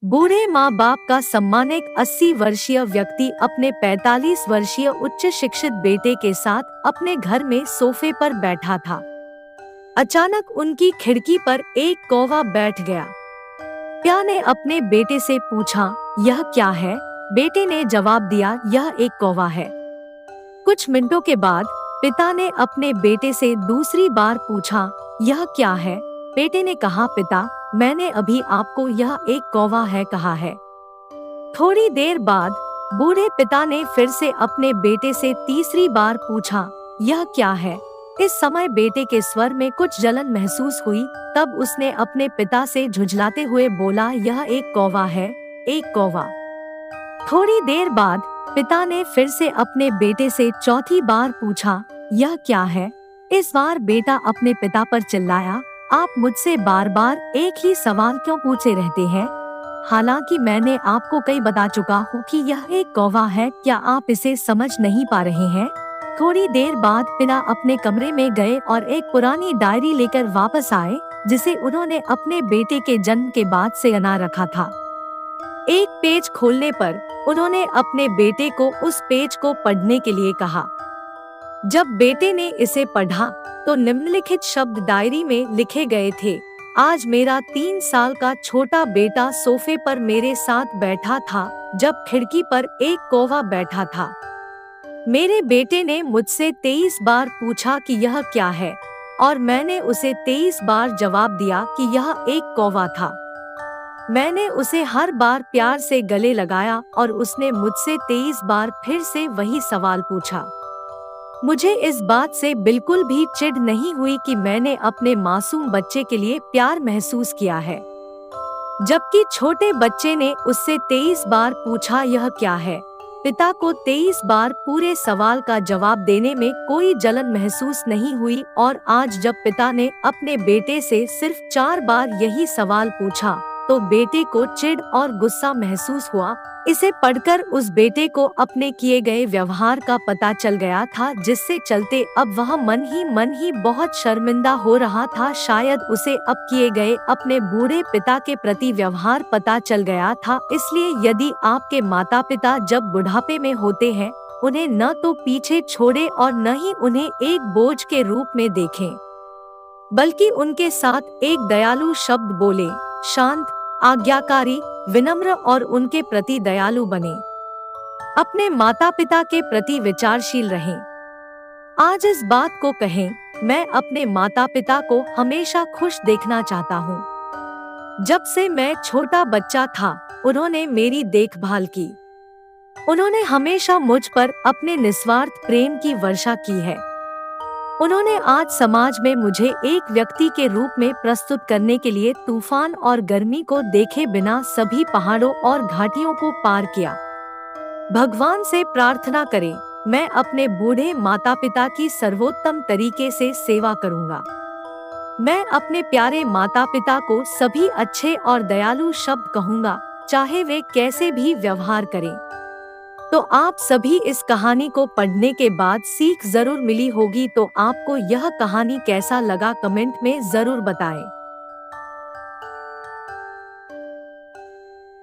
बूढ़े माँ बाप का सम्मान। एक 80 वर्षीय व्यक्ति अपने 45 वर्षीय उच्च शिक्षित बेटे के साथ अपने घर में सोफे पर बैठा था। अचानक उनकी खिड़की पर एक कौवा बैठ गया। पिता ने अपने बेटे से पूछा, यह क्या है? बेटे ने जवाब दिया, यह एक कौवा है। कुछ मिनटों के बाद पिता ने अपने बेटे से दूसरी बार पूछा, यह क्या है? बेटे ने कहा, पिता, मैंने अभी आपको यह एक कौवा है कहा है। थोड़ी देर बाद बूढ़े पिता ने फिर से अपने बेटे से तीसरी बार पूछा, यह क्या है? इस समय बेटे के स्वर में कुछ जलन महसूस हुई। तब उसने अपने पिता से झुंझलाते हुए बोला, यह एक कौवा है, एक कौवा। थोड़ी देर बाद पिता ने फिर से अपने बेटे से चौथी बार पूछा, यह क्या है? इस बार बेटा अपने पिता पर चिल्लाया, आप मुझसे बार बार एक ही सवाल क्यों पूछे रहते हैं? हालांकि मैंने आपको कई बता चुका हूँ कि यह एक कौवा है, क्या आप इसे समझ नहीं पा रहे हैं? थोड़ी देर बाद पिता अपने कमरे में गए और एक पुरानी डायरी लेकर वापस आए, जिसे उन्होंने अपने बेटे के जन्म के बाद से अना रखा था। एक पेज खोलने पर उन्होंने अपने बेटे को उस पेज को पढ़ने के लिए कहा। जब बेटे ने इसे पढ़ा तो निम्नलिखित शब्द डायरी में लिखे गए थे, आज मेरा 3 साल का छोटा बेटा सोफे पर मेरे साथ बैठा था जब खिड़की पर एक कौवा बैठा था। मेरे बेटे ने मुझसे 23 बार पूछा कि यह क्या है, और मैंने उसे 23 बार जवाब दिया कि यह एक कौवा था। मैंने उसे हर बार प्यार से गले लगाया और उसने मुझसे 23 बार फिर से वही सवाल पूछा। मुझे इस बात से बिल्कुल भी चिढ़ नहीं हुई कि मैंने अपने मासूम बच्चे के लिए प्यार महसूस किया है, जबकि छोटे बच्चे ने उससे 23 बार पूछा, यह क्या है? पिता को 23 बार पूरे सवाल का जवाब देने में कोई जलन महसूस नहीं हुई, और आज जब पिता ने अपने बेटे से सिर्फ 4 बार यही सवाल पूछा तो बेटे को चिढ़ और गुस्सा महसूस हुआ। इसे पढ़कर उस बेटे को अपने किए गए व्यवहार का पता चल गया था, जिससे चलते अब वह मन ही बहुत शर्मिंदा हो रहा था। शायद उसे अब किए गए अपने बूढ़े पिता के प्रति व्यवहार पता चल गया था। इसलिए यदि आपके माता पिता जब बुढ़ापे में होते हैं, उन्हें न तो पीछे छोड़े और न ही उन्हें एक बोझ के रूप में देखें, बल्कि उनके साथ एक दयालु शब्द बोले, शांत, आज्ञाकारी, विनम्र और उनके प्रति दयालु बने। अपने माता पिता के प्रति विचारशील रहें। आज इस बात को कहें, मैं अपने माता पिता को हमेशा खुश देखना चाहता हूँ। जब से मैं छोटा बच्चा था, उन्होंने मेरी देखभाल की। उन्होंने हमेशा मुझ पर अपने निस्वार्थ प्रेम की वर्षा की है। उन्होंने आज समाज में मुझे एक व्यक्ति के रूप में प्रस्तुत करने के लिए तूफान और गर्मी को देखे बिना सभी पहाड़ों और घाटियों को पार किया। भगवान से प्रार्थना करें, मैं अपने बूढ़े माता पिता की सर्वोत्तम तरीके से सेवा करूंगा। मैं अपने प्यारे माता पिता को सभी अच्छे और दयालु शब्द कहूंगा, चाहे वे कैसे भी व्यवहार करें। तो आप सभी इस कहानी को पढ़ने के बाद सीख जरूर मिली होगी। तो आपको यह कहानी कैसा लगा कमेंट में जरूर बताएं।